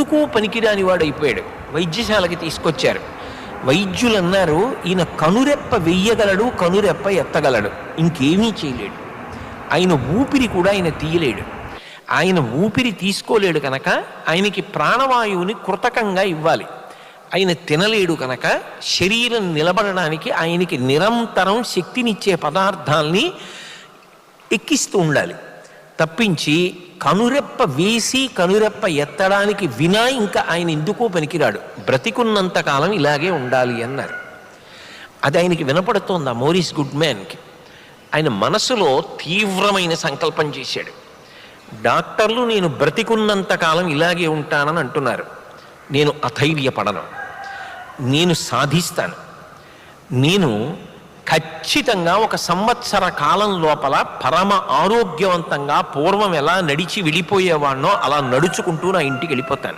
ఎందుకు పనికిరాని వాడు అయిపోయాడు. వైద్యశాలకి తీసుకొచ్చారు. వైద్యులు అన్నారు, ఈయన కనురెప్ప వెయ్యగలడు, కనురెప్ప ఎత్తగలడు, ఇంకేమీ చేయలేడు. ఆయన ఊపిరి కూడా ఆయన తీయలేడు. ఆయన ఊపిరి తీసుకోలేడు కనుక ఆయనకి ప్రాణవాయువుని కృతకంగా ఇవ్వాలి. ఆయన తినలేడు కనుక శరీరం నిలబడడానికి ఆయనకి నిరంతరం శక్తినిచ్చే పదార్థాల్ని ఎక్కిస్తూ ఉండాలి తప్పించి కనురెప్ప వేసి కనురెప్ప ఎత్తడానికి వినా ఇంకా ఆయన ఎందుకో పనికిరాడు. బ్రతికున్నంతకాలం ఇలాగే ఉండాలి అన్నారు. అది ఆయనకి వినపడుతోంది ఆ మోరిస్ గుడ్మ్యాన్కి. ఆయన మనసులో తీవ్రమైన సంకల్పం చేశాడు. డాక్టర్లు నేను బ్రతికున్నంతకాలం ఇలాగే ఉంటానని అంటున్నారు. నేను అధైర్యపడను, నేను సాధిస్తాను. నేను ఖచ్చితంగా 1 సంవత్సర కాలం లోపల పరమ ఆరోగ్యవంతంగా పూర్వం ఎలా నడిచి వెళ్ళిపోయేవాడినో అలా నడుచుకుంటూ నా ఇంటికి వెళ్ళిపోతాను.